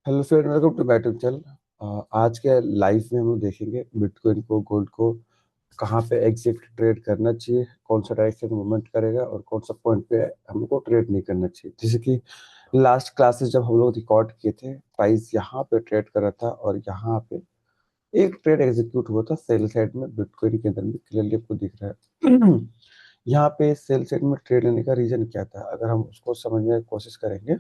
Hello friend, welcome to battle चल। आज के लाइफ में हम लोग देखेंगे बिटकॉइन को, गोल्ड को कहाँ पे एग्जैक्ट ट्रेड करना चाहिए, कौन सा डायरेक्शन मूवमेंट करेगा और कौन सा पॉइंट पे हमको ट्रेड नहीं करना चाहिए। जैसे कि लास्ट क्लासेस जब हम लोग रिकॉर्ड किए थे, प्राइस यहाँ पे ट्रेड कर रहा था और यहाँ पे एक ट्रेड एग्जीक्यूट हुआ था सेल साइड में। बिटकॉइन के अंदर में क्लियरली आपको दिख रहा है। यहाँ पे सेल साइड में ट्रेड लेने का रीजन क्या था, अगर हम उसको समझने की कोशिश करेंगे,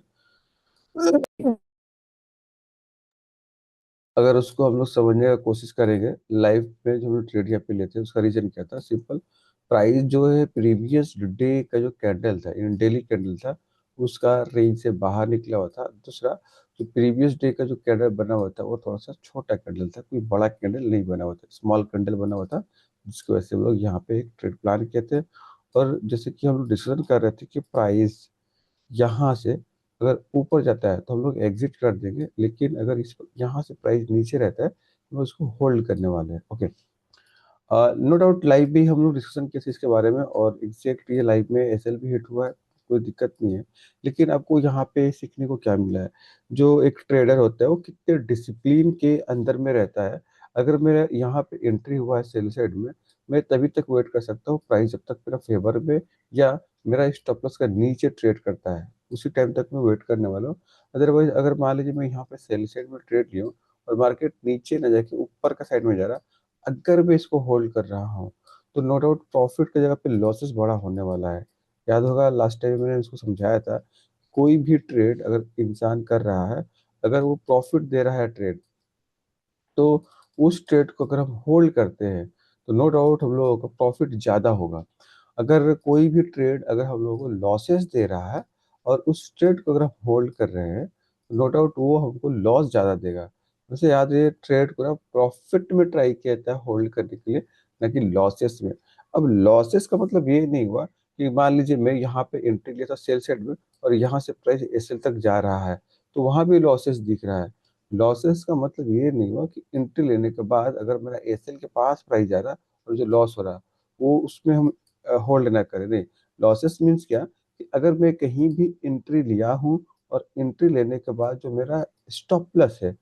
अगर उसको हम लोग समझने का कोशिश करेंगे लाइफ में जो हम लोग ट्रेड यहाँ पे लेते हैं, उसका रीजन क्या था। सिंपल, प्राइस जो है प्रीवियस डे का जो कैंडल था, इन डेली कैंडल था, उसका रेंज से बाहर निकला हुआ था। दूसरा, जो प्रीवियस डे का जो कैंडल बना हुआ था वो थोड़ा सा छोटा कैंडल था, कोई बड़ा कैंडल नहीं बना हुआ था, स्मॉल कैंडल बना हुआ था, जिसकी वजह से हम लोग यहाँ पे एक ट्रेड प्लान किए थे। और जैसे कि हम लोग डिस्कशन कर रहे थे कि प्राइस यहाँ से अगर ऊपर जाता है तो हम लोग एग्जिट कर देंगे, लेकिन अगर इस यहाँ से प्राइस नीचे रहता है तो हम उसको होल्ड करने वाले हैं। ओके, नो डाउट लाइव भी हम लोग डिस्कशन किए थे इसके बारे में, और एग्जैक्ट ये लाइव में एसएल भी हिट हुआ है, कोई दिक्कत नहीं है। लेकिन आपको यहाँ पे सीखने को क्या मिला है, जो एक ट्रेडर होता है वो कितने डिसिप्लिन के अंदर में रहता है। अगर मेरा यहाँ पे एंट्री हुआ है सेल साइड में, मैं तभी तक वेट कर सकता हूँ प्राइस जब तक मेरा फेवर में या मेरा स्टॉप लॉस का नीचे ट्रेड करता है, उसी टाइम तक मैं वेट करने वाला हूँ। अदरवाइज अगर मान लीजिए मैं यहाँ पे सेल साइड में ट्रेड लिया हूँ और मार्केट नीचे ना जाके ऊपर का साइड में जा रहा, अगर मैं इसको होल्ड कर रहा हूँ, तो नो डाउट प्रॉफिट की जगह पे लॉसेस बड़ा होने वाला है। याद होगा लास्ट टाइम मैंने इसको समझाया था, कोई भी ट्रेड अगर इंसान कर रहा है, अगर वो प्रॉफिट दे रहा है ट्रेड, तो उस ट्रेड को अगर हम होल्ड करते हैं तो नो डाउट हम लोगों को प्रॉफिट ज़्यादा होगा। अगर कोई भी ट्रेड अगर हम लोगों को लॉसेस दे रहा है और उस ट्रेड को अगर हम होल्ड कर रहे हैं, नो डाउट वो हमको लॉस ज़्यादा देगा। वैसे याद है, ट्रेड को ना प्रॉफिट में ट्राई किया था होल्ड करने के लिए, ना कि लॉसेस में। अब लॉसेस का मतलब ये नहीं हुआ कि मान लीजिए मैं यहाँ पे एंट्री लिया था सेल साइड में और यहाँ से प्राइस एसएल तक जा रहा है तो वहां भी लॉसेस दिख रहा है। लॉसेस का मतलब ये नहीं हुआ कि एंट्री लेने के बाद अगर मेरा एसएल के पास प्राइस जा रहा है और जो लॉस हो रहा है वो उसमें हम होल्ड ना करें, नहीं। लॉसेस मीन्स क्या, कि अगर मैं कहीं भी एंट्री लिया हूँ और एंट्री लेने के बाद जो मेरा स्टॉप प्लस है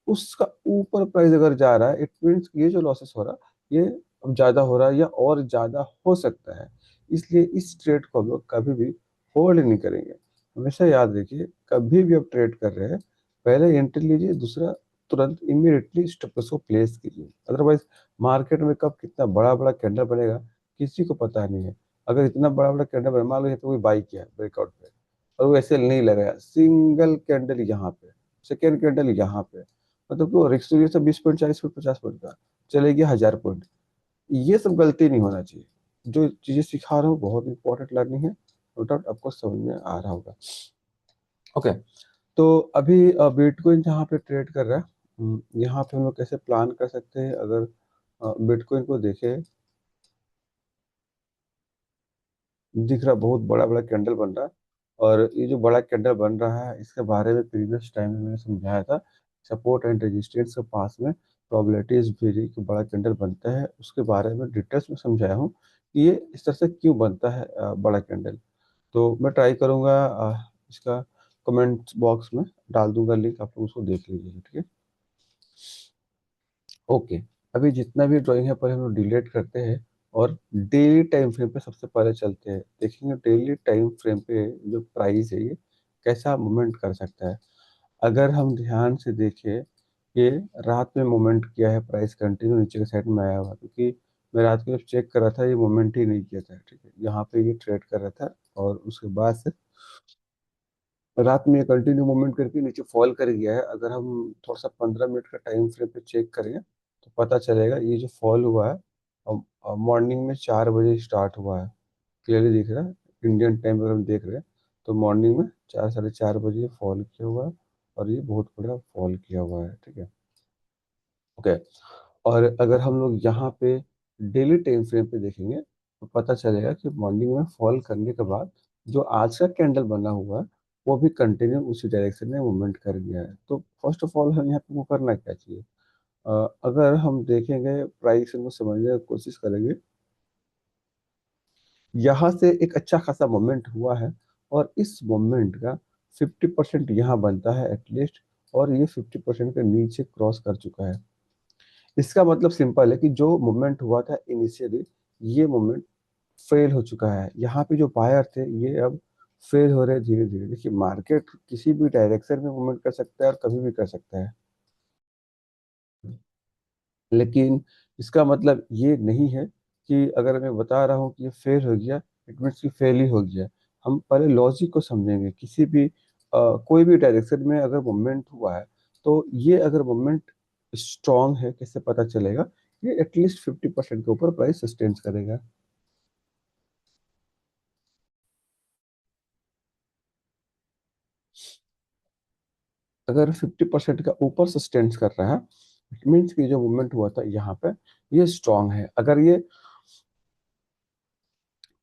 उसका ऊपर प्राइस अगर जा रहा है, इट मीन्स ये जो लॉसेस हो रहा है ये अब ज्यादा हो रहा है या और ज्यादा हो सकता है। इसलिए इस ट्रेड को हम लोग कभी भी होल्ड नहीं करेंगे। हमेशा याद रखिए, कभी भी आप ट्रेड कर रहे हैं, पहले एंट्री लीजिए, दूसरा तुरंत इमीडिएटली स्टॉप लॉस को प्लेस कीजिए। अदरवाइज मार्केट में कब कितना बड़ा बड़ा कैंडल बनेगा किसी को पता नहीं है। अगर इतना बड़ा बड़ा कैंडल बना, मान लो यहाँ पे कोई बाई किया ब्रेकआउट पे और वो ऐसे नहीं लगाया, सिंगल कैंडल यहाँ पे, सेकेंड कैंडल यहाँ पे, मतलब तो रिस्क तो ये सब 20 पॉइंट, 40 पॉइंट, 50 पॉइंट का चलेगी, 1000 पॉइंट। ये सब गलती नहीं होना चाहिए। जो चीजें सिखा रहा हूँ बहुत इंपॉर्टेंट लर्निंग है, नो डाउट आपको समझ में आ रहा होगा। ओके, तो अभी बिटकॉइन जहाँ पे ट्रेड कर रहा है, यहाँ पे हम लोग कैसे प्लान कर सकते हैं। अगर बिटकॉइन को देखें, दिख रहा बहुत बड़ा बड़ा कैंडल बन रहा है, और ये जो बड़ा कैंडल बन रहा है इसके बारे में प्रीवियस टाइम में मैंने समझाया था। सपोर्ट एंड रेजिस्टेंस के पास में प्रोबेबिलिटी इज वेरी कि बड़ा कैंडल बनता है, उसके बारे में डिटेल्स में समझाया हूँ कि ये इस तरह से क्यों बनता है बड़ा कैंडल। तो मैं ट्राई करूंगा इसका कमेंट बॉक्स में डाल दूंगा लिंक, आप लोग उसको देख लीजिए, ठीक है। ओके, अभी जितना भी ड्राइंग है पहले हम लोग डिलीट करते हैं और डेली टाइम फ्रेम पे सबसे पहले चलते हैं, देखेंगे डेली टाइम फ्रेम पे जो प्राइस है ये कैसा मूवमेंट कर सकता है। अगर हम ध्यान से देखें, ये रात में मूवमेंट किया है, प्राइस कंटिन्यू नीचे के साइड में आया हुआ, क्योंकि मैं रात को जब चेक कर रहा था ये मूवमेंट ही नहीं किया था, ठीक है, यहाँ पे ये ट्रेड कर रहा था और उसके बाद से रात में कंटिन्यू मूवमेंट करके नीचे फॉल कर गया है। अगर हम थोड़ा सा 15 मिनट का टाइम फ्रेम पे चेक करें तो पता चलेगा ये जो फॉल हुआ है मॉर्निंग में 4 बजे स्टार्ट हुआ है, क्लियरली दिख रहा है। इंडियन टाइम अगर हम देख रहे हैं तो मॉर्निंग में 4, 4:30 बजे फॉल किया हुआ है और ये बहुत बड़ा फॉल किया हुआ है, ठीक है। ओके, और अगर हम लोग यहाँ पे डेली टाइम फ्रेम पे देखेंगे तो पता चलेगा कि मॉर्निंग में फॉल करने के बाद जो आज का कैंडल बना हुआ है वो भी कंटिन्यू उसी डायरेक्शन में मूवमेंट कर गया है। तो फर्स्ट ऑफ ऑल हम यहाँ पे वो करना क्या चाहिए, अगर हम देखेंगे प्राइस को समझने की कोशिश करेंगे, यहाँ से एक अच्छा खासा मोमेंट हुआ है और इस मोमेंट का 50% यहाँ बनता है एटलीस्ट, और ये 50% के नीचे क्रॉस कर चुका है। इसका मतलब सिंपल है कि जो मूवमेंट हुआ था इनिशियली, ये मूवमेंट फेल हो चुका है। यहाँ पे जो बायर थे ये अब फेल हो रहे हैं धीरे धीरे। देखिए, मार्केट किसी भी डायरेक्शन में मूवमेंट कर सकता है और कभी भी कर सकता है, लेकिन इसका मतलब ये नहीं है कि अगर मैं बता रहा हूँ कि ये फेल हो गया, इट मीन्स कि फेल ही हो गया। हम पहले लॉजिक को समझेंगे। किसी भी कोई भी डायरेक्शन में अगर मूवमेंट हुआ है, तो ये अगर मूवमेंट स्ट्रांग है, कैसे पता चलेगा? ये एटलीस्ट 50% के ऊपर प्राइस सस्टेन करेगा। अगर 50% का ऊपर सस्टेन कर रहा है, इट मीन्स कि जो मूवमेंट हुआ था यहाँ पे, ये स्ट्रांग है। अगर ये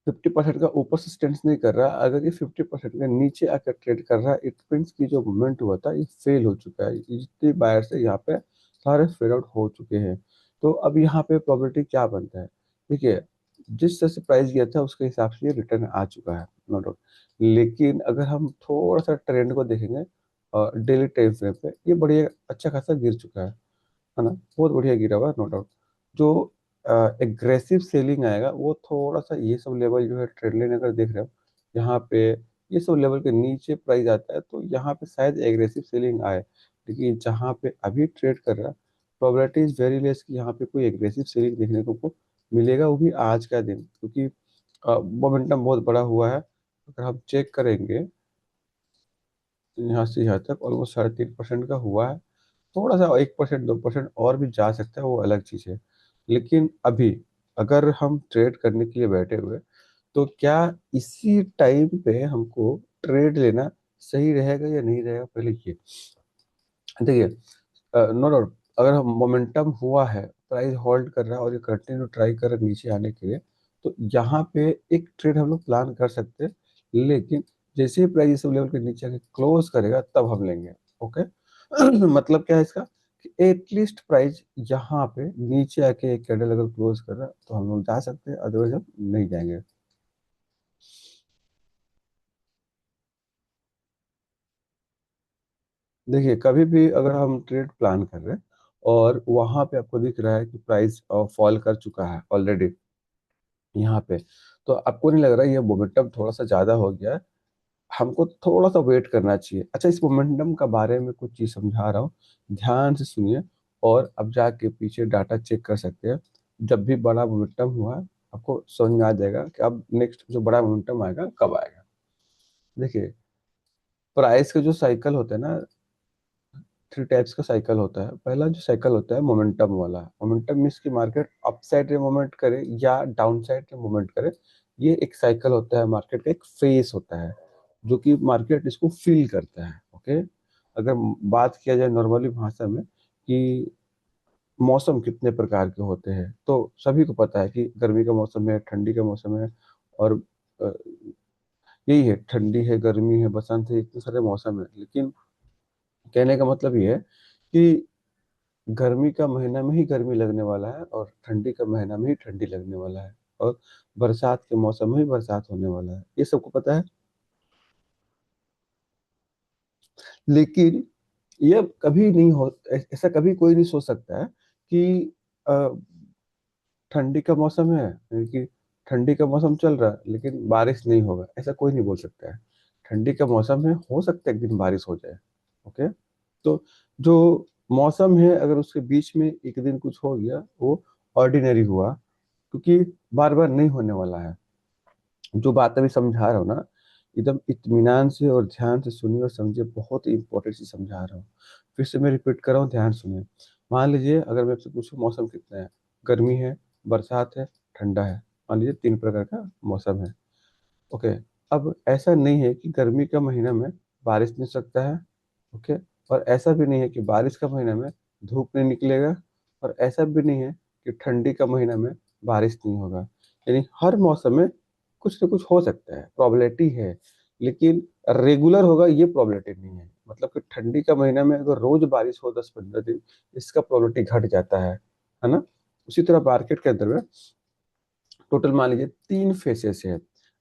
50% का ऊपर सस्टेन्स नहीं कर रहा, अगर ये 50% के नीचे आकर ट्रेड कर रहा है, इट मीन्स की जो मूवमेंट हुआ था ये फेल हो चुका है। ये जितने बायर्स है यहाँ पे सारे फेल आउट हो चुके हैं। तो अब यहाँ पे प्रोबेबिलिटी क्या बनता है? देखिए, जिस तरह से प्राइस गया था उसके हिसाब से ये रिटर्न आ चुका है, नो डाउट। लेकिन अगर हम थोड़ा सा ट्रेंड को देखेंगे डेली टाइम फ्रेम पे, ये बढ़िया अच्छा खासा गिर चुका है ना, बहुत बढ़िया गिरा हुआ है, नो डाउट। जो एग्रेसिव सेलिंग आएगा वो थोड़ा सा ये सब लेवल जो है, ट्रेंड लाइन अगर देख रहे हो यहाँ पे, ये सब लेवल के नीचे प्राइस आता है तो यहाँ पे शायद एग्रेसिव सेलिंग आए। लेकिन जहाँ पे अभी ट्रेड कर रहा है, प्रोबेबिलिटी इज वेरी लेस कि यहाँ पे कोई एग्रेसिव सेलिंग देखने को मिलेगा, वो भी आज का दिन, क्योंकि मोमेंटम बहुत बड़ा हुआ है। अगर हम चेक करेंगे तो यहाँ से यहाँ तक ऑलमोस्ट 3.5% का हुआ है। थोड़ा सा 1% 2% और भी जा सकता है, वो अलग चीज है। लेकिन अभी अगर हम ट्रेड करने के लिए बैठे हुए, तो क्या इसी टाइम पे हमको ट्रेड लेना सही रहेगा या नहीं रहेगा, पहले ये देखिए। नो डाउट, अगर हम मोमेंटम हुआ है, प्राइस होल्ड कर रहा है और ये कंटिन्यू ट्राई कर रहा है नीचे आने के लिए, तो यहाँ पे एक ट्रेड हम लोग प्लान कर सकते हैं। लेकिन जैसे ही प्राइस इस लेवल के नीचे आके क्लोज करेगा तब हम लेंगे। ओके। मतलब क्या है इसका? कि एटलीस्ट प्राइस यहाँ पे नीचे आके एक कैंडल अगर क्लोज कर रहा है तो हम लोग जा सकते हैं, अदरवाइज हम नहीं जाएंगे। देखिए, कभी भी अगर हम ट्रेड प्लान कर रहे हैं और वहां पे आपको दिख रहा है कि प्राइस फॉल कर चुका है ऑलरेडी यहाँ पे, तो आपको नहीं लग रहा है ये मोमेंटम थोड़ा सा ज्यादा हो गया है, हमको थोड़ा सा वेट करना चाहिए? अच्छा, इस मोमेंटम का बारे में कुछ चीज समझा रहा हूँ, ध्यान से सुनिए। और अब जाके पीछे डाटा चेक कर सकते हैं। जब भी बड़ा मोमेंटम हुआ है, आपको समझ में आ जाएगा कि अब नेक्स्ट जो बड़ा मोमेंटम आएगा कब आएगा। देखिए, प्राइस का जो साइकिल होता है ना, 3 टाइप्स का साइकिल होता है। पहला जो साइकिल होता है मोमेंटम वाला, मोमेंटम मीन्स की मार्केट अप साइड में मूवमेंट करे या डाउन साइड में मूवमेंट करे, ये एक साइकिल होता है, मार्केट का एक फेस होता है जो कि मार्केट इसको फील करता है। ओके। अगर बात किया जाए नॉर्मली भाषा में कि मौसम कितने प्रकार के होते हैं, तो सभी को पता है कि गर्मी का मौसम है, ठंडी का मौसम है, और अ, यही है, ठंडी है, गर्मी है, बसंत है, इतने सारे मौसम है। लेकिन कहने का मतलब ये है कि गर्मी का महीना में ही गर्मी लगने वाला है और ठंडी का महीना में ही ठंडी लगने वाला है, और बरसात के मौसम में ही बरसात होने वाला है, ये सबको पता है। लेकिन ये कभी नहीं हो, ऐसा कभी कोई नहीं सोच सकता है कि अ, ठंडी का मौसम है, यानी कि ठंडी का मौसम चल रहा है लेकिन बारिश नहीं होगा, ऐसा कोई नहीं बोल सकता है। ठंडी का मौसम है, हो सकता है एक दिन बारिश हो जाए। ओके। तो जो मौसम है, अगर उसके बीच में एक दिन कुछ हो गया, वो ऑर्डिनरी हुआ, क्योंकि बार बार नहीं होने वाला है। जो बात अभी समझा रहा हूँ ना, एकदम इत्मीनान से और ध्यान से सुनिए और समझिए, बहुत ही इंपॉर्टेंट चीज समझा रहा हूँ। फिर से मैं रिपीट कर रहा हूँ, ध्यान सुनिए। मान लीजिए अगर मैं आपसे पूछूं मौसम कितना है, गर्मी है, बरसात है, ठंडा है, मान लीजिए 3 प्रकार का मौसम है। ओके। अब ऐसा नहीं है कि गर्मी का महीना में बारिश नहीं सकता है। ओके। और ऐसा भी नहीं है कि बारिश का महीना में धूप नहीं निकलेगा, और ऐसा भी नहीं है कि ठंडी का महीना में बारिश नहीं होगा। यानी हर मौसम में कुछ ना कुछ हो सकता है, प्रोबेबिलिटी है। लेकिन रेगुलर होगा ये प्रोबेबिलिटी नहीं है। मतलब कि ठंडी का महीना में अगर रोज बारिश हो 10-15 दिन, इसका प्रोबेबिलिटी घट जाता है ना। उसी तरह मार्केट के अंदर में टोटल मान लीजिए 3 फेसेस है।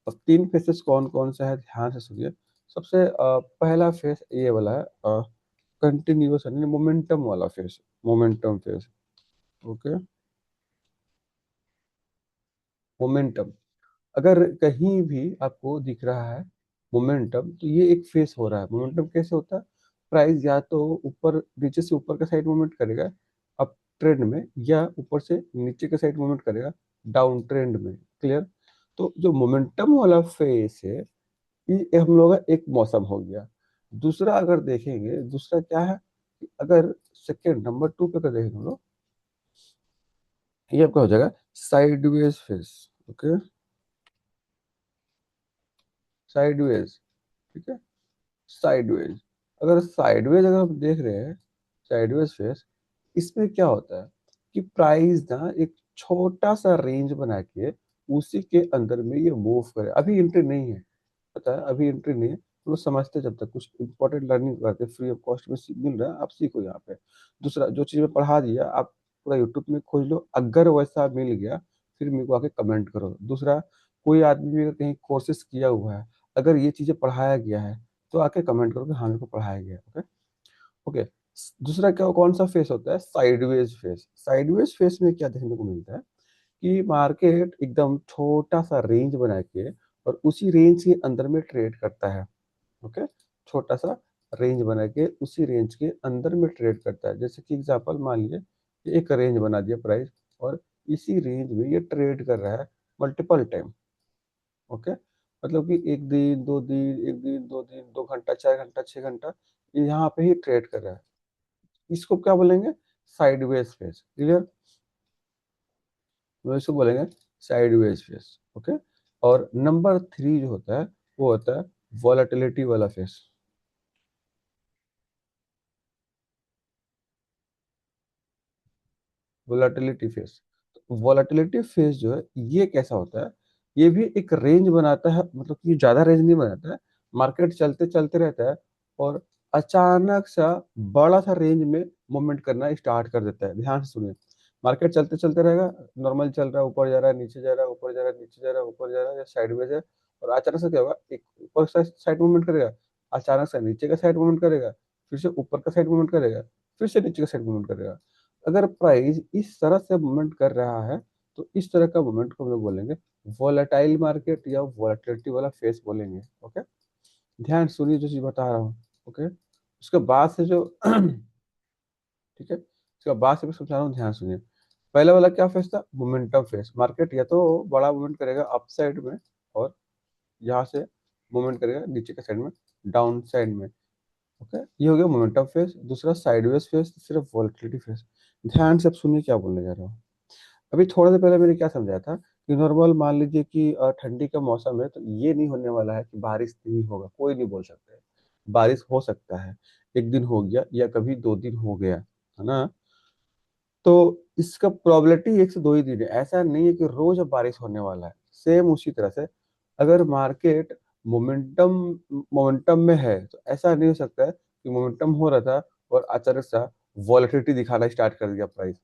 अब 3 फेसेस कौन कौन सा है, ध्यान से सुनिए। सबसे पहला फेस ये वाला है, कंटिन्यूअस यानी मोमेंटम वाला face, momentum face. Okay, momentum. अगर कहीं भी आपको दिख रहा है मोमेंटम, तो ये एक फेस हो रहा है। मोमेंटम कैसे होता है? प्राइस या तो ऊपर, नीचे से ऊपर का साइड मूवमेंट करेगा अप ट्रेंड में, या ऊपर से नीचे का साइड मूवमेंट करेगा डाउन ट्रेंड में। क्लियर? तो जो मोमेंटम वाला फेस है, ये हम लोग का एक मौसम हो गया। दूसरा अगर देखेंगे, दूसरा क्या है कि अगर सेकेंड नंबर टू पे अगर देखेंगे हम लोग, ये आपका हो जाएगा साइडवेज फेस। Okay, sideways. ठीक है, साइडवेज। अगर साइडवेज अगर हम देख रहे हैं, साइडवेज फेस, इसमें क्या होता है कि प्राइस ना एक छोटा सा रेंज बना के उसी के अंदर में ये मूव करे। अभी एंट्री नहीं है, पता है, अभी एंट्री नहीं है। हम लोग समझते, जब तक कुछ इंपॉर्टेंट लर्निंग करते, फ्री ऑफ कॉस्ट में मिल रहा है, आप सीखो यहाँ पे। दूसरा जो चीज़ मैं पढ़ा दिया, आप पूरा यूट्यूब में खोज लो, अगर वैसा मिल गया फिर मेरे को आके कमेंट करो। दूसरा, कोई आदमी भी अगर कहीं कोर्सेज किया हुआ है, अगर ये चीज़ें पढ़ाया गया है, तो आके कमेंट करो कि हाँ मेरे को पढ़ाया गया है। ओके। ओके। दूसरा क्या, कौन सा फेस होता है? Sideways face. साइडवेज फेस में क्या देखने को मिलता है कि मार्केट एकदम छोटा सा रेंज बना के और उसी रेंज के अंदर में ट्रेड करता है। ओके, छोटा सा रेंज बना के उसी रेंज के अंदर में ट्रेड करता है। जैसे कि एग्जांपल मान लीजिए कि एक रेंज बना दिया प्राइस, और इसी रेंज में ये ट्रेड कर रहा है मल्टीपल टाइम। ओके, मतलब कि एक दिन, दो दिन, एक दिन, दो दिन, 2 घंटा, 4 घंटा, 6 घंटा, ये यहाँ पे ही ट्रेड कर रहा है। इसको क्या बोलेंगे? Sideways face. क्लियर? तो इसको बोलेंगे साइडवेज फेस। ओके। और नंबर थ्री जो होता है, वो होता है वॉलेटिलिटी वाला face. Volatility face. Volatility face जो है, ये कैसा होता है? ये भी एक रेंज बनाता है, मतलब कि ज्यादा रेंज नहीं बनाता है। मार्केट चलते चलते रहता है, और अचानक सा बड़ा सा रेंज में मूवमेंट करना स्टार्ट कर देता है। ध्यान से सुनिए। मार्केट चलते चलते रहेगा, नॉर्मल चल रहा है, ऊपर जा रहा है, नीचे जा रहा है, ऊपर जा रहा है, नीचे जा रहा है, ऊपर जा रहा है, या साइडवेज है। और अचानक से क्या होगा, एक ऊपर का साइड मूवमेंट करेगा, अचानक से नीचे का साइड मूवमेंट करेगा, फिर से ऊपर का साइड मूवमेंट करेगा, फिर से नीचे का साइड मूवमेंट करेगा। अगर प्राइस इस तरह से मूवमेंट कर रहा है, तो इस तरह का मूवमेंट को हम लोग बोलेंगे वोलेटाइल मार्केट या वोलेटिलिटी वाला फेस बोलेंगे। ओके, ध्यान से सुनिए जो चीज बता रहा हूँ। ओके, उसके बाद से जो ठीक है, उसके बाद से मैं समझा रहा हूँ, ध्यान सुनिए। पहले वाला क्या फेस था? Momentum face. मार्केट या तो बड़ा मूवमेंट करेगा अप साइड में, और यहाँ से मूवमेंट करेगा नीचे के साइड में, डाउन साइड में। ओके, ये हो गया मोमेंटम फेस। दूसरा साइडवेज फेस, तीसरा वोलेटिलिटी फेस। ध्यान से अब सुनिए क्या बोलने जा रहा हूँ। अभी थोड़ा देर पहले मैंने क्या समझाया था कि नॉर्मल मान लीजिए कि ठंडी का मौसम है, तो ये नहीं होने वाला है कि बारिश नहीं होगा, कोई नहीं बोल सकता है। बारिश हो सकता है, एक दिन हो गया या कभी 2 दिन हो गया, है ना? तो इसका प्रोबेबिलिटी 1 से 2 ही दिन है। ऐसा नहीं है कि रोज अब बारिश होने वाला है। सेम उसी तरह से अगर मार्केट मोमेंटम मोमेंटम में है, तो ऐसा नहीं हो सकता है कि मोमेंटम हो रहा था और अचानक सा वॉलेटिलिटी दिखाना स्टार्ट कर दिया प्राइस।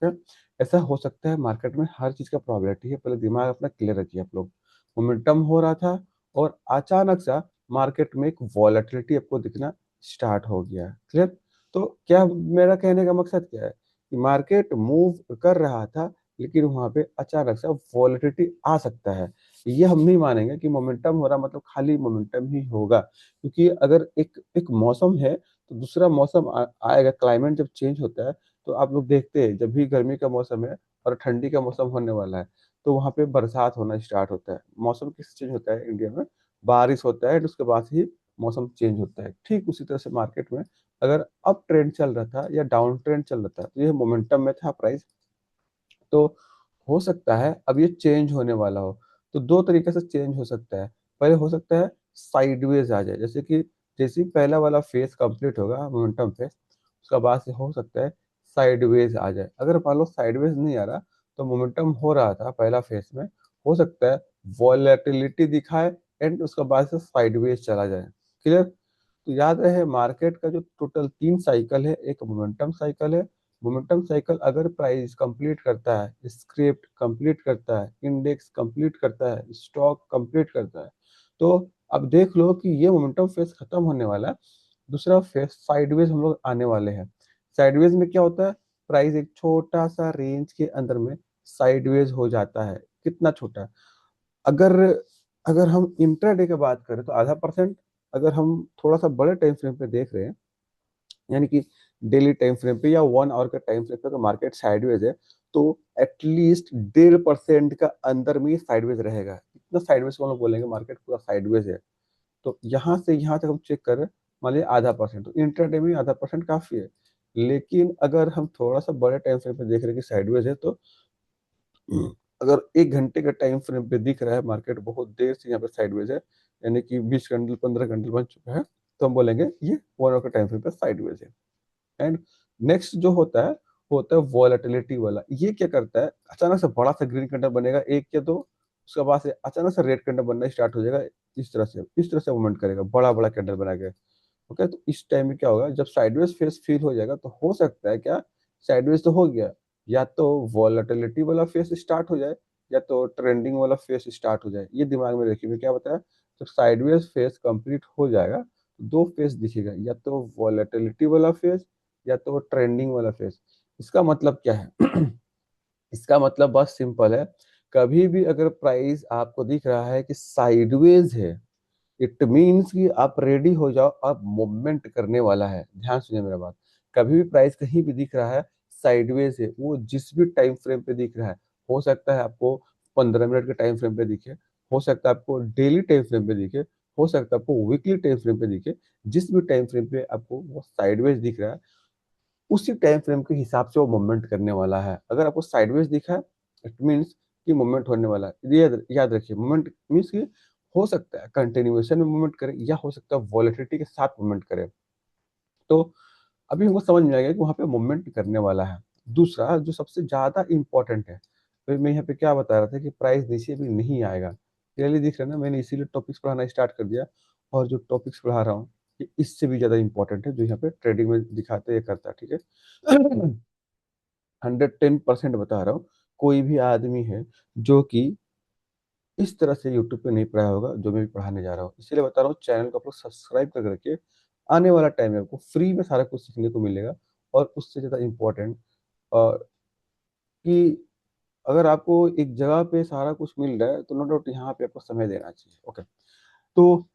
है? ऐसा हो सकता है, मार्केट में हर चीज का प्रोबेबिलिटी है। पहले दिमाग अपना क्लियर रखिए आप लोग। मोमेंटम हो रहा था और अचानक सा मार्केट में एक वॉलेटिलिटी आपको दिखना स्टार्ट हो गया। क्लियर? तो क्या मेरा कहने का मकसद क्या है कि मार्केट मूव कर रहा था, लेकिन वहां पे अचानक से वॉलेटिलिटी आ सकता है। ये हम नहीं मानेंगे कि मोमेंटम हो रहा मतलब खाली मोमेंटम ही होगा, क्योंकि अगर एक एक मौसम है, तो दूसरा मौसम आएगा। क्लाइमेट जब चेंज होता है, तो आप लोग देखते हैं जब भी गर्मी का मौसम है और ठंडी का मौसम होने वाला है, तो वहां पे बरसात होना स्टार्ट होता है। मौसम किस चेंज होता है इंडिया में? बारिश होता है, तो उसके बाद ही मौसम चेंज होता है। ठीक उसी तरह से मार्केट में अगर अप ट्रेंड चल रहा था या डाउन ट्रेंड चल रहा था, तो ये मोमेंटम में था प्राइस। तो हो सकता है अब ये चेंज होने वाला हो। तो दो तरीके से चेंज हो सकता है। पहले हो सकता है साइडवेज आ जाए, जैसे कि जैसे ही पहला वाला फेज कंप्लीट होगा, मोमेंटम फेज, उसका बाद से हो सकता है साइडवेज आ जाए। अगर मान लो साइडवेज नहीं आ रहा, तो मोमेंटम हो रहा था पहला फेज में, हो सकता है वॉलेटिलिटी दिखाए एंड उसका बाद से साइडवेज चला जाए। क्लियर? तो याद रहे, मार्केट का जो टोटल 3 साइकिल है, एक मोमेंटम साइकिल है। मोमेंटम साइकिल अगर प्राइस कंप्लीट करता है, स्क्रिप्ट कंप्लीट करता है, इंडेक्स कंप्लीट करता है, स्टॉक कंप्लीट करता है, तो अब देख लो कि ये मोमेंटम फेज खत्म होने वाला है। दूसरा फेस साइडवेज हम लोग आने वाले हैं। साइडवेज में क्या होता है, प्राइस एक छोटा सा रेंज के अंदर में साइडवेज हो जाता है। कितना छोटा, अगर अगर हम इंट्राडे की बात करें तो आधा परसेंट। अगर हम थोड़ा सा बड़े टाइम फ्रेम पे देख रहे हैं, यानी कि डेली टाइम फ्रेम पे या 1 आवर का टाइम फ्रेम पे अगर मार्केट साइडवेज है, तो एटलीस्ट 1.5% का अंदर में साइडवेज रहेगा। इतना साइडवेज को हम लोग बोलेंगे मार्केट पूरा साइडवेज है। तो यहाँ से यहाँ तक हम चेक करें, मान लीजिए आधा परसेंट, तो इंट्राडे में आधा परसेंट काफी है। लेकिन अगर हम थोड़ा सा बड़े टाइम फ्रेम पे देख रहे हैं कि साइडवेज है, तो अगर 1 घंटे का टाइम फ्रेम पे दिख रहा है मार्केट बहुत देर से यहाँ पे साइडवेज है, यानी कि 20 कैंडल 15 कैंडल बन चुका है, तो हम बोलेंगे ये 1 आवर का टाइम फ्रेम पे साइडवेज है। एंड नेक्स्ट जो होता है वो होता है वॉलेटिलिटी वाला। ये क्या करता है, अचानक से बड़ा सा ग्रीन कैंडल बनेगा एक या दो, उसके बाद से अचानक से रेड कैंडल बनना स्टार्ट हो जाएगा। इस तरह से मूवमेंट करेगा बड़ा बड़ा कैंडल बना के। ओके, तो इस टाइम में क्या होगा, जब साइडवेज फेस फील हो जाएगा तो हो सकता है क्या, साइडवेज तो हो गया, या तो वॉलेटिलिटी वाला फेस स्टार्ट हो जाए, या तो ट्रेंडिंग वाला फेस स्टार्ट हो जाए। ये दिमाग में रखिए, मैं क्या बताया, जब साइडवेज फेस कंप्लीट हो जाएगा तो दो फेस दिखेगा, या तो वॉलेटिलिटी वाला फेस, या तो ट्रेंडिंग वाला फेस। इसका मतलब क्या है इसका मतलब बहुत सिंपल है। कभी भी अगर प्राइस आपको दिख रहा है कि साइडवेज है, इट मीन्स कि आप रेडी हो जाओ, अब मूवमेंट करने वाला है। ध्यान सुनिए मेरा बात। कभी भी प्राइस कहीं भी दिख रहा है साइडवेज है, वो जिस भी टाइम फ्रेम पे दिख रहा है, हो सकता है आपको 15 मिनट के टाइम फ्रेम पे दिखे, हो सकता है आपको डेली टाइम फ्रेम पे दिखे, हो सकता है आपको वीकली टाइम फ्रेम पे दिखे। जिस भी टाइम फ्रेम पे आपको वो साइडवेज दिख रहा है, उसी टाइम फ्रेम के हिसाब से वो मूवमेंट करने वाला है। अगर आपको साइडवेज दिखा है, इट मीन्स कि मूवमेंट होने वाला है। ये याद याद रखिए, मूवमेंट मीन्स कि हो सकता है कंटिन्यूएशन में मूवमेंट करे, या हो सकता है वॉलेटिलिटी के साथ मूवमेंट करे। तो अभी हमको समझ में आ गया कि वहां पे मूवमेंट करने वाला है। दूसरा जो सबसे ज्यादा इंपॉर्टेंट है, तो मैं यहाँ पे क्या बता रहा था कि प्राइस नीचे भी नहीं आएगा। क्लियरली दिख रहा है ना, मैंने इसीलिए टॉपिक्स पढ़ाना स्टार्ट कर दिया। और जो टॉपिक्स पढ़ा रहा हूँ ये इससे भी ज्यादा इंपॉर्टेंट है, जो यहाँ पे ट्रेडिंग में दिखाते ये करता है, ठीक है। 110% बता रहा हूँ। कोई भी आदमी है जो कि इस तरह से यूट्यूब पे नहीं पढ़ाया होगा जो मैं भी पढ़ाने जा रहा हूँ, इसीलिए बता रहा हूँ चैनल को आप लोग सब्सक्राइब करके रखिए। आने वाला टाइम में आपको फ्री में सारा कुछ सीखने को मिलेगा। और उससे ज़्यादा इम्पोर्टेंट कि अगर आपको एक जगह पे सारा कुछ मिल रहा है, तो नो डाउट यहाँ पे आपको समय देना चाहिए। ओके, तो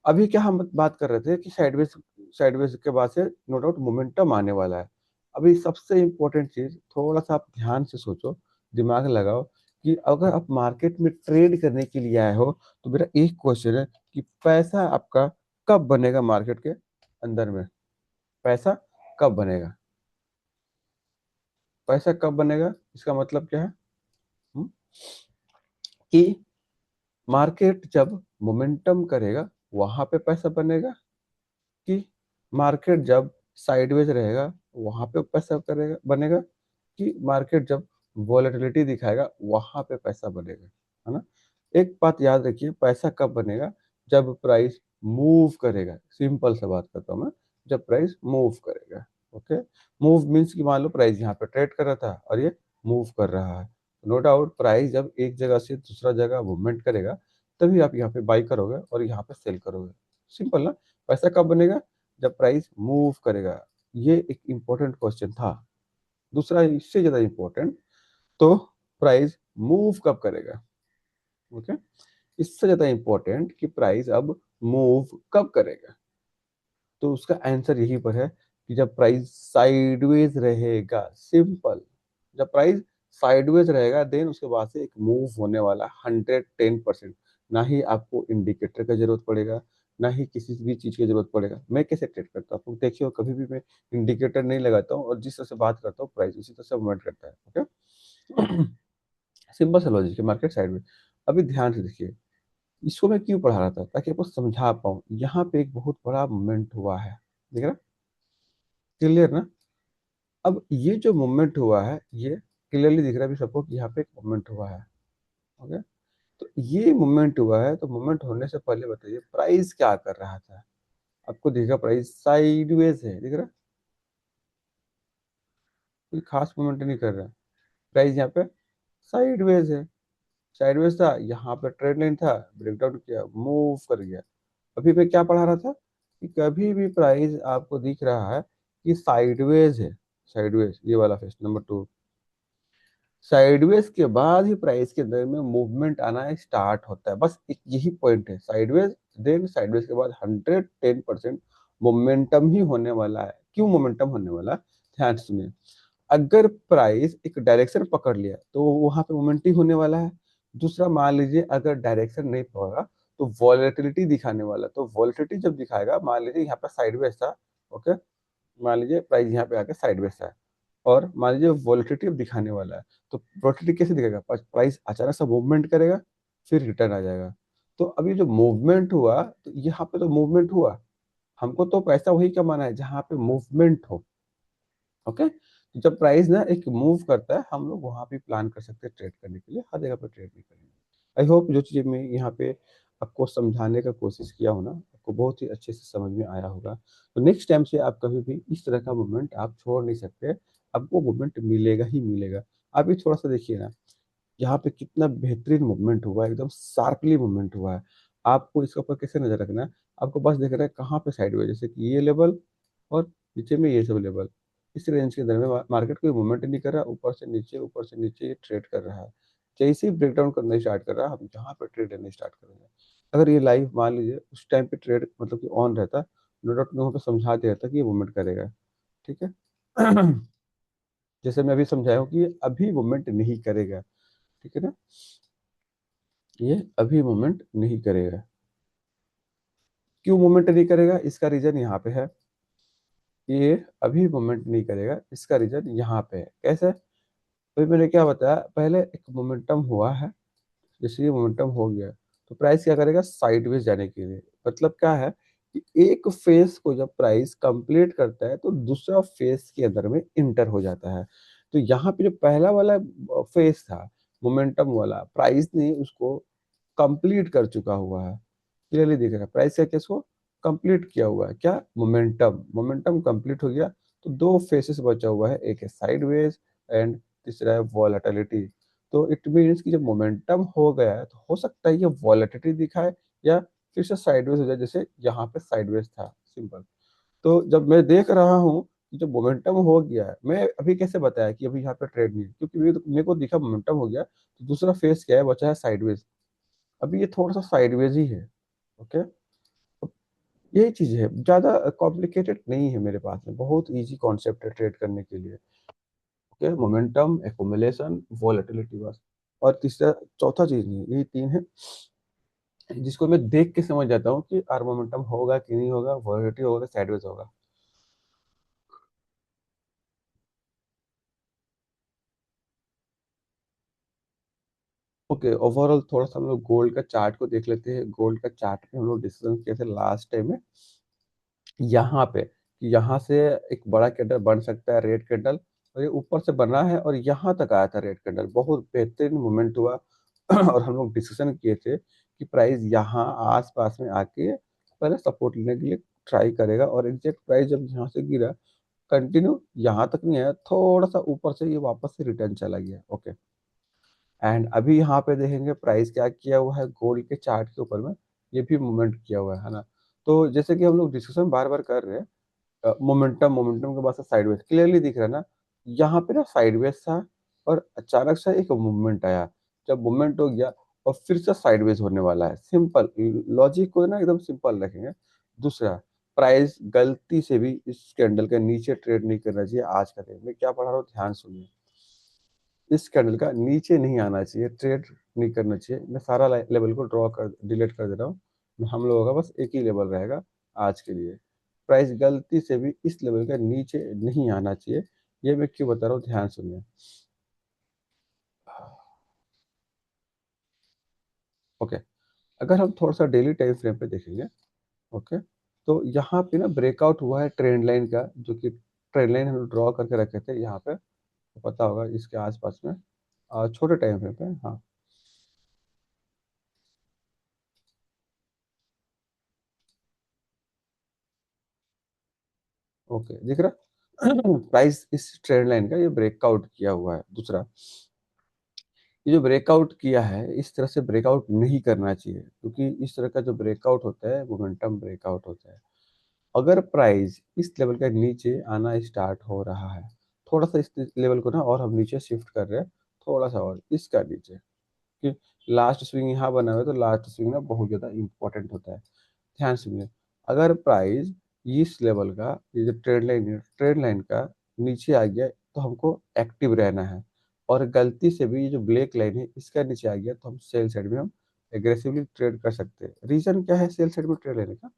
अभी क्या हम बात कर रहे थे कि साइडवेज साइडवेज के बाद से नो डाउट मोमेंटम आने वाला है। अभी सबसे इम्पोर्टेंट चीज, थोड़ा सा आप ध्यान से सोचो, दिमाग लगाओ, कि अगर आप मार्केट में ट्रेड करने के लिए आए हो, तो मेरा एक क्वेश्चन है कि पैसा आपका कब बनेगा मार्केट के अंदर में। पैसा कब बनेगा, पैसा कब बनेगा, इसका मतलब क्या है? हम्म? कि मार्केट जब मोमेंटम करेगा वहां पे पैसा बनेगा, कि मार्केट जब साइडवेज रहेगा वहां पे पैसा करेगा बनेगा, कि मार्केट जब वॉलेटिलिटी दिखाएगा वहां पे पैसा बनेगा, है ना। एक बात याद रखिए, पैसा कब बनेगा, जब प्राइस मूव करेगा। सिंपल सा बात करता हूँ मैं, जब प्राइस मूव करेगा। ओके, मूव मीन्स कि मान लो प्राइस यहाँ पे ट्रेड कर रहा था और ये मूव कर रहा है। नो डाउट प्राइस जब एक जगह से दूसरा जगह मूवमेंट करेगा, तभी आप यहाँ पे बाई करोगे और यहाँ पे सेल करोगे। सिंपल ना। पैसा कब बनेगा, जब प्राइस मूव करेगा। ये एक इंपॉर्टेंट क्वेश्चन था। दूसरा इससे ज्यादा इंपॉर्टेंट, तो प्राइस मूव कब करेगा। ओके, इससे ज्यादा इंपॉर्टेंट कि प्राइस अब मूव कब करेगा। तो उसका आंसर यहीं पर है कि जब प्राइस साइडवेज रहेगा। सिंपल, जब प्राइस साइडवेज रहेगा देन उसके बाद से एक मूव होने वाला 110%। ना ही आपको इंडिकेटर का जरूरत पड़ेगा, ना ही किसी भी चीज की जरूरत पड़ेगा। मैं कैसे ट्रेड करता हूँ, आप देखिए, कभी भी मैं इंडिकेटर नहीं लगाता हूँ, और जिस तरह से बात करता हूँ प्राइस उसी तरह से मूवमेंट करता है। ओके, सिंपल सा लॉजिक है मार्केट साइड में। अभी ध्यान से देखिए, इसको मैं क्यों पढ़ा रहा था, ताकि आपको समझा पाऊँ। यहाँ पे एक बहुत बड़ा मूवमेंट हुआ है, देख रहा, क्लियर ना। अब ये जो मूवमेंट हुआ है, ये क्लियरली दिख रहा है अभी सबको कि यहाँ पे एक मूवमेंट हुआ है। ओके, तो ये मूवमेंट हुआ है, तो मूवमेंट होने से पहले बताइए प्राइस क्या कर रहा था। आपको दिखेगा प्राइस साइडवेज है, दिख रहा है? कोई खास मूवमेंट नहीं कर रहा है। प्राइस यहाँ पे साइडवेज है, साइडवेज था, यहाँ पे ट्रेंड लाइन था, ब्रेकडाउन किया, मूव कर गया। अभी मैं क्या पढ़ा रहा था, कि कभी भी प्राइस आपको दिख रहा है कि साइडवेज है, साइडवेज ये वाला फेस नंबर टू, साइडवेज के बाद ही प्राइस के अंदर में मूवमेंट आना स्टार्ट होता है, बस एक यही पॉइंट है, साइडवेज, देन साइडवेज के बाद 110% मोमेंटम ही होने वाला है। क्यों मोमेंटम होने वाला है? ध्यान से सुनिए। अगर प्राइस एक डायरेक्शन पकड़ लिया तो वहां पे मोमेंट ही होने वाला है। दूसरा, मान लीजिए अगर डायरेक्शन नहीं पकड़ा तो वॉलेटिलिटी दिखाने वाला, तो वॉलेटिलिटी जब दिखाएगा, मान लीजिए यहाँ पर साइडवेज था, ओके, मान लीजिए प्राइस यहाँ पे आके साइडवेज था, और मान लीजिए वॉलेटिलिटी दिखाने वाला है, तो वॉलेटिलिटी कैसे दिखेगा? प्राइस अचानक से मूवमेंट करेगा, फिर रिटर्न आ जाएगा। तो अभी जो मूवमेंट हुआ, तो यहाँ पे तो मूवमेंट हुआ, हमको तो पैसा वही कमाना है जहाँ पे मूवमेंट हो। ओके, तो जब प्राइस ना एक मूव करता है, हम लोग वहां भी प्लान कर सकते हैं ट्रेड करने के लिए, हर जगह पे ट्रेड नहीं करेंगे। आई होप जो चीज़ मैं यहाँ पे आपको समझाने का कोशिश किया हो ना, आपको बहुत ही अच्छे से समझ में आया होगा। तो नेक्स्ट टाइम से आप कभी भी इस तरह का मूवमेंट आप छोड़ नहीं सकते, आपको मूवमेंट मिलेगा ही मिलेगा। आप भी थोड़ा सा देखिए ना, यहाँ पे कितना बेहतरीन मूवमेंट हुआ है, एकदम शार्पली मूवमेंट हुआ है। आपको इसके ऊपर कैसे नजर रखना है? आपको बस देख रहा है कहाँ पे साइडवेज, जैसे कि ये लेवल और नीचे में ये सब लेवल, इस रेंज के अंदर में मार्केट कोई मूवमेंट नहीं कर रहा, ऊपर से नीचे ये ट्रेड कर रहा है। जैसे ही ब्रेक डाउन करना स्टार्ट कर रहा है, हम यहाँ पे ट्रेड लेना स्टार्ट करेंगे। अगर ये लाइव मान लीजिए उस टाइम पे ट्रेड मतलब कि ऑन रहता, नो डाउट मैं वहाँ पे समझा दिया था कि ये मूवमेंट करेगा, ठीक है। जैसे मैं अभी समझाया हूँ कि ये अभी मूवमेंट नहीं करेगा, ठीक है ना, ये अभी मूवमेंट नहीं करेगा। क्यों मूवमेंट नहीं करेगा? इसका रीजन यहाँ पे है। ये अभी मूवमेंट नहीं करेगा, इसका रीजन यहाँ पे है। कैसे? अभी मैंने क्या बताया, पहले एक मोमेंटम हुआ है, जैसे ये मोमेंटम हो गया तो प्राइस क्या करेगा? साइडवेज जाने के लिए। मतलब क्या है कि एक फेज को जब प्राइस कंप्लीट करता है तो दूसरा फेज के अंदर में इंटर हो जाता है। तो यहाँ पे जो पहला वाला फेज था मोमेंटम वाला, प्राइस ने उसको कंप्लीट कर चुका हुआ है, क्लियरली दिख रहा है। प्राइस का केस को कंप्लीट किया हुआ है, क्या? मोमेंटम, मोमेंटम कंप्लीट हो गया। तो दो फेसेस बचा हुआ है, एक है साइडवेज एंड तीसरा है वॉलेटिलिटी। तो इट मीन्स कि जब मोमेंटम हो गया है तो हो सकता है ये वॉलेटिलिटी दिखाए या फिर से साइडवेज हो जाए, जैसे यहाँ पे साइडवेज था, सिंपल। तो जब मैं देख रहा हूँ कि जब मोमेंटम हो गया है, मैं अभी कैसे बताया कि अभी यहाँ पे ट्रेड नहीं है? क्योंकि मेरे को दिखा मोमेंटम हो गया, तो दूसरा फेस क्या है बचा है? साइडवेज। अभी ये थोड़ा सा साइडवेज ही है, ओके। तो यही चीज है, ज्यादा कॉम्प्लिकेटेड नहीं है, मेरे पास में बहुत इजी कॉन्सेप्ट है ट्रेड करने के लिए। ओके, मोमेंटम, एक्युमुलेशन, वॉलेटिलिटी, बस। और तीसरा चौथा चीज नहीं है, यही तीन है जिसको मैं देख के समझ जाता हूँ कि आर मोमेंटम होगा कि नहीं होगा, वॉलेटिलिटी होगा, साइडवेज होगा। ओके, ओवरऑल थोड़ा सा हम लोग गोल्ड का चार्ट को देख लेते हैं। गोल्ड का चार्ट पे हम लोग डिस्कशन किए थे लास्ट टाइम में, यहाँ पे कि यहाँ से एक बड़ा कैंडल बन सकता है, रेड कैंडल, और ये ऊपर से बना है और यहाँ तक आया था रेड कैंडल, बहुत बेहतरीन मूवमेंट हुआ। और हम लोग डिस्कशन किए थे कि प्राइस यहाँ आस पास में आके पहले सपोर्ट लेने के लिए ट्राई करेगा, और एग्जैक्ट प्राइस जब यहाँ से गिरा, कंटिन्यू यहाँ तक नहीं आया, थोड़ा सा ऊपर से ये वापस से रिटर्न चला गया, ओके। एंड अभी यहाँ पे देखेंगे प्राइस क्या किया हुआ है गोल्ड के चार्ट के ऊपर में, ये भी मूवमेंट किया हुआ है ना। तो जैसे कि हम लोग डिस्कशन बार बार कर रहे हैं, मोमेंटम, मोमेंटम के बाद से साइडवेज क्लियरली दिख रहा है ना। यहाँ पे ना साइडवेज था और अचानक से एक मूवमेंट आया, जब मूवमेंट हो गया और फिर से साइडवेज होने वाला है, सिंपल लॉजिक को ना एकदम सिंपल रखेंगे। दूसरा, प्राइस गलती से भी इस कैंडल के नीचे ट्रेड नहीं करना चाहिए। आज का दिन मैं क्या पढ़ा रहा हूँ ध्यान सुनिए, इस कैंडल का नीचे नहीं आना चाहिए, ट्रेड नहीं करना चाहिए। मैं सारा लेवल को ड्रॉ कर डिलीट कर दे रहा हूँ, हम लोगों का बस एक ही लेवल रहेगा आज के लिए। प्राइस गलती से भी इस लेवल के नीचे नहीं आना चाहिए, ये मैं क्यों बता रहा हूँ ध्यान सुनिए। ओके, अगर हम थोड़ा सा डेली टाइम फ्रेम पे देखेंगे, ओके, तो यहाँ पे ना ब्रेकआउट हुआ है ट्रेंड लाइन का, जो कि ट्रेंड लाइन हम ड्रॉ करके रखे थे यहाँ पे, तो पता होगा इसके आसपास में, छोटे टाइम फ्रेम पे, हाँ। ओके, दिख रहा प्राइस इस ट्रेंड लाइन का ये ब्रेकआउट किया हुआ है। दूसरा, ये जो ब्रेकआउट किया है इस तरह से ब्रेकआउट नहीं करना चाहिए, क्योंकि इस तरह का जो ब्रेकआउट होता है मोमेंटम ब्रेकआउट होता है। अगर प्राइस इस लेवल के नीचे आना स्टार्ट हो रहा है, थोड़ा सा इस लेवल को ना और हम नीचे शिफ्ट कर रहे हैं, थोड़ा सा और इसका नीचे, कि लास्ट स्विंग यहाँ बना हुआ है, तो लास्ट स्विंग ना बहुत ज़्यादा इंपॉर्टेंट होता है। ध्यान सुनिए, अगर प्राइस इस लेवल का, ये जो ट्रेड लाइन है, ट्रेड लाइन का नीचे आ गया तो हमको एक्टिव रहना है, और गलती से भी ये जो ब्लैक लाइन है इसका नीचे आ गया तो हम सेल साइड में हम एग्रेसिवली ट्रेड कर सकते हैं। रीजन क्या है सेल साइड में ट्रेड लेने का,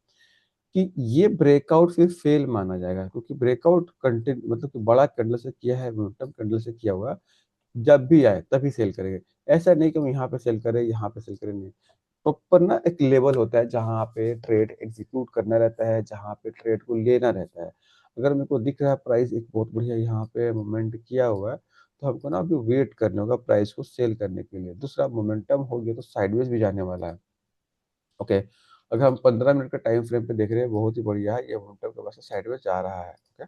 कि ये ब्रेकआउट फिर फेल माना जाएगा, क्योंकि ब्रेकआउट कंटिन्यू मतलब कि बड़ा कैंडल से किया है, मोमेंटम कैंडल से किया हुआ, जब भी आए तभी सेल करेंगे। ऐसा नहीं कि हम यहाँ पे सेल करें, यहाँ पे सेल करें, नहीं। प्रॉपर ना एक लेवल होता है जहाँ पे ट्रेड एग्जीक्यूट करना रहता है, जहाँ पे ट्रेड को लेना रहता है। अगर मेरे को दिख रहा है प्राइस एक बहुत बढ़िया यहाँ पे मोमेंट किया हुआ है, तो हमको ना अभी वेट करना होगा प्राइस को सेल करने के लिए। दूसरा, मोमेंटम हो गया तो साइडवेज भी जाने वाला है। ओके, अगर हम 15 मिनट का टाइम फ्रेम पे देख रहे हैं, बहुत ही बढ़िया है, ये मोमेंटम के वजह से साइडवेज जा रहा है। ओके,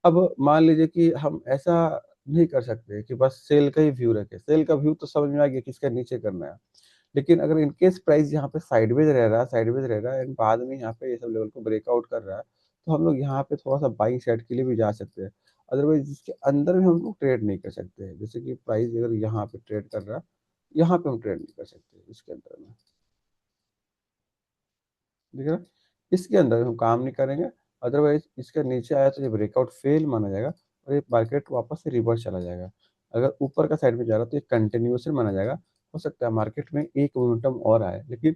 अब मान लीजिए कि हम ऐसा नहीं कर सकते कि बस सेल का ही व्यू रखें। सेल का व्यू तो समझ में आ गया कि इसका नीचे करना है। लेकिन अगर इन केस प्राइस यहाँ पे साइडवेज रह रहा है एंड बाद में यहाँ पे ये सब लेवल को ब्रेकआउट कर रहा है, तो हम लोग यहाँ पे थोड़ा-सा बाइंग साइड के लिए भी जा सकते हैं। अदरवाइज़ इसके अंदर में हम लोग ट्रेड नहीं कर सकते हैं। जैसे कि प्राइस अगर यहाँ पे ट्रेड कर रहा है, यहाँ पे हम ट्रेड नहीं कर सकते इसके अंदर में। ठीक है ना? इसके अंदर हम काम नहीं करेंगे, अदरवाइज़ इसके नीचे आया तो ये ब्रेकआउट फेल माना जाएगा और ये मार्केट वापस से रिवर्स चला जाएगा। अगर ऊपर का साइड में जा रहा है तो ये कंटिन्यूएशन माना जाएगा। हो सकता है मार्केट में एक मोमेंटम और आए, लेकिन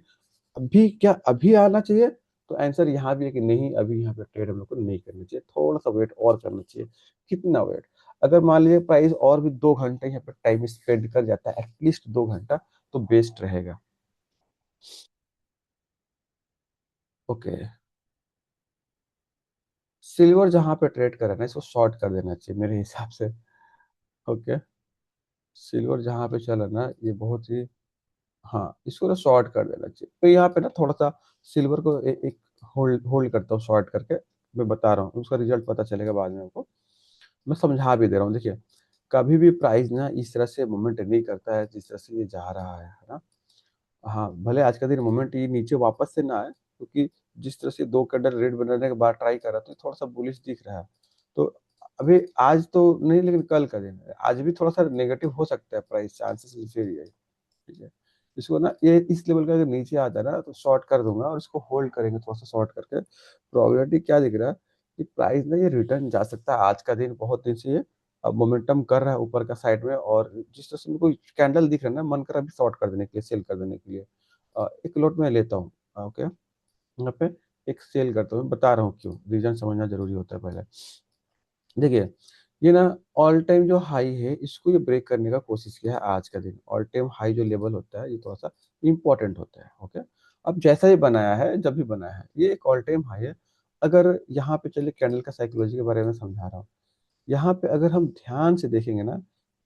अभी क्या अभी आना चाहिए? तो आंसर यहाँ भी है कि नहीं, अभी यहाँ पे ट्रेड हम लोग को नहीं करनी चाहिए, थोड़ा-सा वेट और करना चाहिए। कितना वेट? अगर मान लीजिए प्राइस और भी 2 घंटे यहाँ पे टाइम स्पेंड कर जाता है, एटलीस्ट 2 घंटा, तो बेस्ट रहेगा। ओके, सिल्वर जहाँ पे ट्रेड कर रहा है ना, इसको शॉर्ट कर देना चाहिए मेरे हिसाब से। ओके, सिल्वर जहाँ पे चला ना, ये बहुत ही, हाँ, इसको ना शॉर्ट कर देना चाहिए। तो यहाँ पे ना थोड़ा-सा सिल्वर को एक होल्ड होल्ड करता हूँ शॉर्ट करके, मैं बता रहा हूँ, उसका रिज़ल्ट पता चलेगा बाद में आपको। मैं समझा भी दे रहा हूँ, देखिए, कभी भी प्राइस ना इस तरह से मूवमेंट नहीं करता है जिस तरह से ये जा रहा है ना? हाँ, भले आज का दिन मोमेंट ये नीचे वापस से ना आए, क्योंकि जिस तरह से 2 कैंडल रेड बनाने के बाद ट्राई करा, तो थोड़ा-सा बुलिश दिख रहा है। तो अभी आज तो नहीं, लेकिन कल का दिन है। आज भी थोड़ा-सा नेगेटिव हो सकता है price, chances is very high, ठीक है। इसको ना ये इस लेवल का अगर नीचे आता है ना, तो शॉर्ट कर दूँगा और इसको होल्ड करेंगे थोड़ा-सा शॉर्ट करके। प्रोबेबिलिटी क्या दिख रहा है कि प्राइस ना ये रिटर्न जा सकता है। आज का दिन बहुत दिन से ये मोमेंटम कर रहा है ऊपर का साइड में, और जिस तरह से मेरे को कैंडल दिख रहा है ना, मन कर रहा है अभी शॉर्ट कर देने के लिए, सेल कर देने के लिए। एक लॉट मैं लेता हूँ। ओके, यहाँ पे एक सेल करता हूँ, बता रहा हूँ क्यों, रीज़न समझना ज़रूरी होता है पहले। देखिए, ये ना ऑल टाइम जो हाई है, इसको ये ब्रेक करने का कोशिश किया है आज का दिन। ऑल टाइम हाई जो लेवल होता है, ये थोड़ा-सा इम्पोर्टेंट होता है, ओके? अब जैसा ये बनाया है, जब भी बनाया है, ये एक ऑल टाइम हाई है। अगर यहाँ पे चलिए कैंडल का साइकोलॉजी के बारे में समझा रहा हूँ। यहाँ पे अगर हम ध्यान से देखेंगे ना,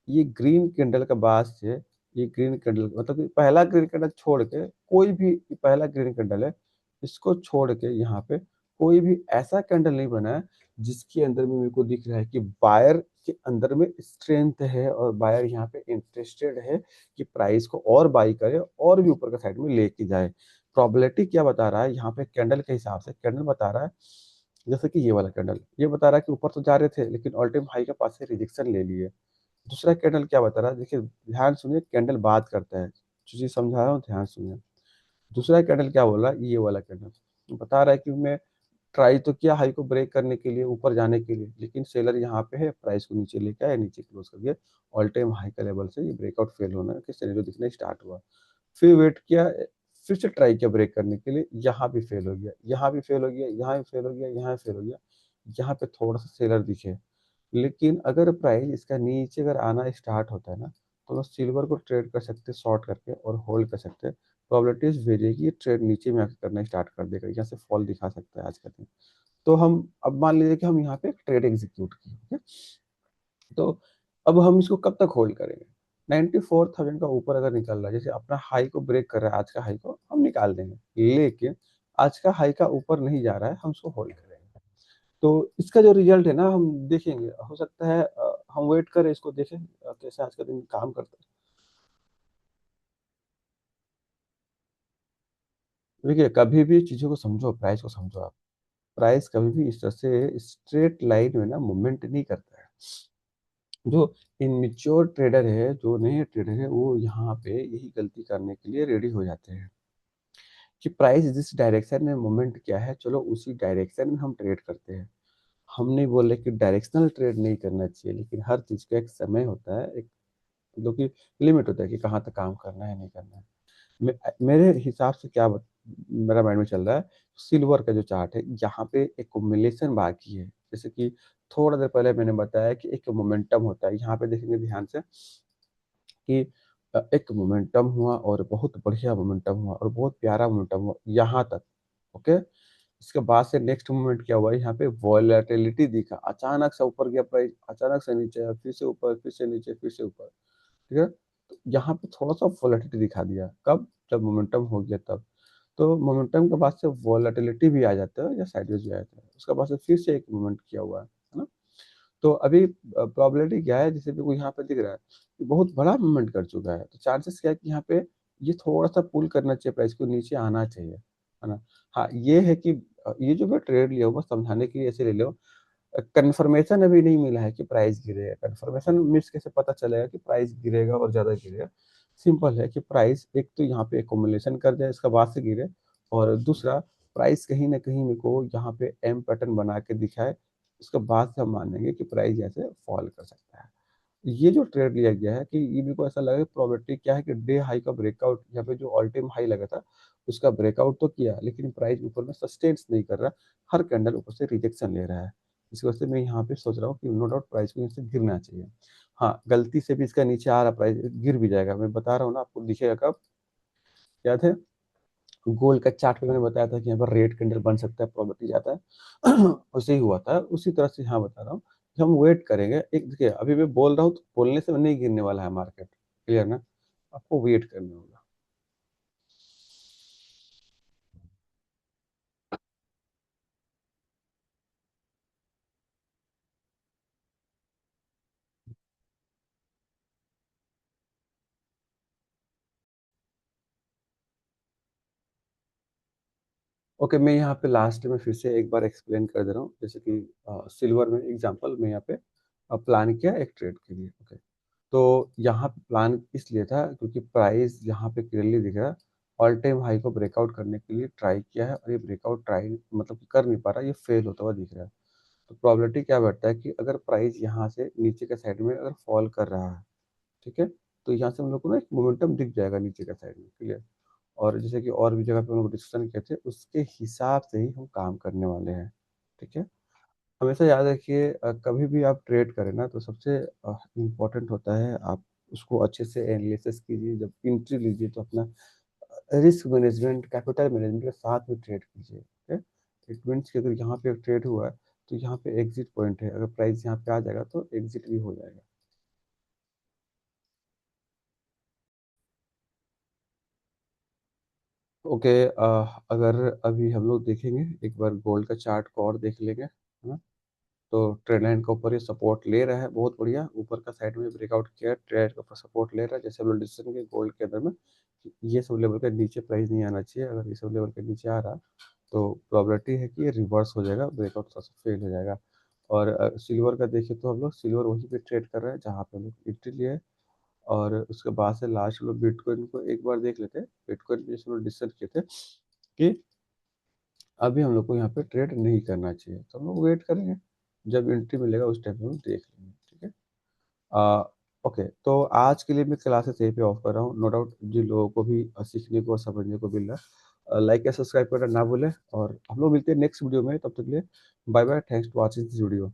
ये ग्रीन कैंडल के बाद से, ये ग्रीन कैंडल मतलब कि पहला ग्रीन कैंडल छोड़ के कोई भी, पहला ग्रीन कैंडल है, इसको छोड़ के यहाँ पे कोई भी ऐसा कैंडल नहीं बना है जिसके अंदर में मेरे को दिख रहा है कि बायर के अंदर में स्ट्रेंथ है और बायर यहाँ पे इंटरेस्टेड है कि प्राइस को और बाई करे और भी ऊपर का साइड में लेके जाए। प्रोबेबिलिटी क्या बता रहा है यहाँ पे कैंडल के हिसाब से? कैंडल बता रहा है, जैसे कि ये वाला कैंडल, ये बता रहा है कि ऊपर तो जा रहे थे लेकिन ऑल टाइम हाई के पास से रिजेक्शन ले लिए। दूसरा कैंडल क्या बता रहा है? देखिए, ध्यान सुनिए, कैंडल बात करता है। जो चीज़ समझा रहा हूँ ध्यान सुनिए। दूसरा कैंडल क्या बोला? ये वाला कैंडल बता रहा है कि मैं ट्राई तो किया हाई को ब्रेक करने के लिए, ऊपर जाने के लिए, लेकिन सेलर यहाँ पे है, प्राइस को नीचे लेके आया, नीचे क्लोज़ कर दिया। ऑल टाइम हाई का लेवल से ये ब्रेकआउट फेल होना के सिनेरियो दिखना स्टार्ट हुआ। फिर वेट किया, फिर से ट्राई किया ब्रेक करने के लिए, यहाँ भी फेल हो गया, यहाँ भी फेल हो गया, यहाँ भी फेल हो गया, यहाँ भी फेल हो गया। यहाँ पे थोड़ा-सा सेलर दिखे। लेकिन अगर प्राइस इसका नीचे अगर आना स्टार्ट होता है ना, तो हम सिल्वर को ट्रेड कर सकते हैं शॉर्ट करके और होल्ड कर सकते हैं। प्रोबेबिलिटीज़ वेरी है कि ये ट्रेड नीचे में आके करना स्टार्ट कर देगा, यहाँ से फॉल दिखा सकता है आज का दिन। तो हम अब मान लीजिए कि हम यहाँ पे एक ट्रेड एग्जीक्यूट किए, ठीक है? तो अब हम इसको कब तक होल्ड करेंगे? 94,000 का ऊपर अगर निकल रहा है, जैसे अपना हाई को ब्रेक कर रहा है, आज का हाई को हम निकाल देंगे। लेकिन आज का हाई का ऊपर नहीं जा रहा है, हम उसको होल्ड करेंगे। तो इसका जो रिजल्ट है ना, हम देखेंगे। हो सकता है हम वेट करें, इसको देखें कैसे आज का दिन काम करता है। देखिए, कभी भी चीज़ों को समझो, प्राइस को समझो आप। प्राइस कभी भी इस तरह से स्ट्रेट लाइन में ना मूवमेंट नहीं करता है। जो इमैच्योर ट्रेडर है, जो नए ट्रेडर है, वो यहाँ पे यही गलती करने के लिए रेडी हो जाते हैं कि प्राइस जिस डायरेक्शन में मूवमेंट किया है, चलो उसी डायरेक्शन में हम ट्रेड करते हैं। हम नहीं बोल रहे कि डायरेक्शनल ट्रेड नहीं करना चाहिए, लेकिन हर चीज़ का एक समय होता है, एक मतलब कि लिमिट होता है कि कहाँ तक काम करना है, नहीं करना है। मेरे हिसाब से मेरा माइंड में चल रहा है, सिल्वर का जो चार्ट है, यहाँ पे एक्युमुलेशन बाकी है। जैसे कि थोड़ा देर पहले मैंने बताया कि एक मोमेंटम होता है, यहाँ पे देखेंगे ध्यान से कि एक मोमेंटम हुआ और बहुत बढ़िया मोमेंटम हुआ और बहुत प्यारा मोमेंटम हुआ यहाँ तक। ओके, इसके बाद से नेक्स्ट मोमेंट क्या हुआ, यहाँ पे वॉलेटिलिटी दिखा, अचानक से ऊपर गया प्राइस, अचानक से नीचे आया, फिर से ऊपर, फिर से नीचे, फिर से ऊपर। ठीक है, तो यहाँ पे थोड़ा सा वॉलेटिलिटी दिखा दिया, कब, जब मोमेंटम हो गया तब। तो मोमेंटम के बाद से वॉलेटिलिटी भी आ जाता है या साइडवेज भी आ जाता है, उसके बाद से फिर से एक मूवमेंट किया हुआ है ना। तो अभी प्रोबेबिलिटी क्या है, जैसे भी कोई यहाँ पे दिख रहा है कि बहुत बड़ा मूवमेंट कर चुका है, तो चांसेस क्या है कि यहाँ पे ये थोड़ा सा पुल करना चाहिए, प्राइस को नीचे आना चाहिए, है ना। हाँ, ये है कि ये जो मैं ट्रेड लिया हुआ समझाने के लिए ऐसे ले लो, कंफर्मेशन अभी नहीं मिला है कि प्राइस गिरेगा। कंफर्मेशन मीन्स कैसे पता चलेगा कि प्राइस गिरेगा और ज्यादा गिरेगा? सिंपल है कि प्राइस एक तो यहाँ पे एकोमुलेशन कर जाए, इसका बाद से गिरे, और दूसरा प्राइस कहीं ना कहीं मेरे को यहाँ पे एम पैटर्न बना के दिखाए, उसके बाद से हम मानेंगे कि प्राइस ऐसे फॉल कर सकता है। ये जो ट्रेड लिया गया है कि ये मेरे को ऐसा लगा कि प्रोबेबिलिटी क्या है कि डे हाई का ब्रेकआउट, यहाँ पे जो ऑल टाइम हाई लगा था उसका ब्रेकआउट तो किया, लेकिन प्राइस ऊपर में सस्टेन्स नहीं कर रहा, हर कैंडल ऊपर से रिजेक्शन ले रहा है। इस वजह से मैं यहाँ पे सोच रहा हूँ कि नो डाउट प्राइस को यहाँ से गिरना चाहिए। हाँ, गलती से भी इसका नीचे आ रहा, प्राइस गिर भी जाएगा, मैं बता रहा हूँ ना आपको, दिखेगा कब, याद है गोल्ड का चार्ट पे मैंने बताया था कि यहाँ पर रेड कैंडल बन सकता है, प्रॉपर्टी जाता है वैसे ही हुआ था, उसी तरह से यहाँ बता रहा हूँ कि हम वेट करेंगे। एक देखिए, अभी मैं बोल रहा हूँ तो बोलने से नहीं गिरने वाला है मार्केट, क्लियर ना, आपको वेट करना होगा। ओके, मैं यहाँ पे लास्ट में फिर से एक बार एक्सप्लेन कर दे रहा हूँ, जैसे कि सिल्वर में एग्जांपल मैं यहाँ पे प्लान किया एक ट्रेड के लिए। ओके, तो यहाँ पे प्लान इसलिए था क्योंकि प्राइस यहाँ पे क्लियरली दिख रहा है, ऑल टाइम हाई को ब्रेकआउट करने के लिए ट्राई किया है, और ये ब्रेकआउट ट्राई मतलब कि कर नहीं पा रहा, ये फेल होता हुआ दिख रहा है। तो प्रोबेबिलिटी क्या बैठता है कि अगर प्राइस यहाँ से नीचे के साइड में अगर फॉल कर रहा है, ठीक है, तो यहाँ से हम लोग को ना एक मोमेंटम दिख जाएगा नीचे का साइड में, क्लियर। और जैसे कि और भी जगह पे हम लोग डिस्कशन किए थे, उसके हिसाब से ही हम काम करने वाले हैं। ठीक है, हमेशा याद रखिए, कभी भी आप ट्रेड करें ना, तो सबसे इम्पोर्टेंट होता है आप उसको अच्छे से एनालिसिस कीजिए, जब एंट्री लीजिए तो अपना रिस्क मैनेजमेंट, कैपिटल मैनेजमेंट के साथ में ट्रेड कीजिए। ठीक है, इट मीन्स कि अगर यहाँ पे ट्रेड हुआ है तो यहाँ पे एग्जिट पॉइंट है, अगर प्राइस यहाँ पे आ जाएगा तो एग्जिट भी हो जाएगा। ओके, अगर अभी हम लोग देखेंगे एक बार गोल्ड का चार्ट को और देख लेंगे, है ना। तो ट्रेड लाइन के ऊपर ये सपोर्ट ले रहा है, बहुत बढ़िया, ऊपर का साइड में ब्रेकआउट किया, ट्रेड के ऊपर सपोर्ट ले रहा है, जैसे हम लोग डिसीजन के गोल्ड के अंदर में कि ये सब लेवल के नीचे प्राइस नहीं आना चाहिए, अगर ये सब लेवल के नीचे आ रहा तो प्रोबेबिलिटी है कि ये रिवर्स हो जाएगा, ब्रेकआउट थोड़ा सा फेल हो जाएगा। और सिल्वर का देखें तो हम लोग सिल्वर वहीं पे ट्रेड कर रहे हैं जहाँ पे हम लोग एंट्री लिए है, और उसके बाद से लास्ट हम लोग बिटकॉइन को एक बार देख लेते हैं। बिटकॉइन पे जैसे हम लोग डिस्कस किए थे कि अभी हम लोग को यहाँ पे ट्रेड नहीं करना चाहिए, तो हम लोग वेट करेंगे, जब एंट्री मिलेगा उस टाइम पे हम देख लेंगे। ठीक है, आ, ओके, तो आज के लिए मैं क्लासेस यहीं पे ऑफ कर रहा हूँ। नो डाउट जिन लोगों को भी सीखने को और समझने को मिल रहा है, लाइक या सब्सक्राइब करना ना भूलें, और हम लोग मिलते हैं नेक्स्ट वीडियो में, तब तक के लिए bye bye, thanks for watching this video.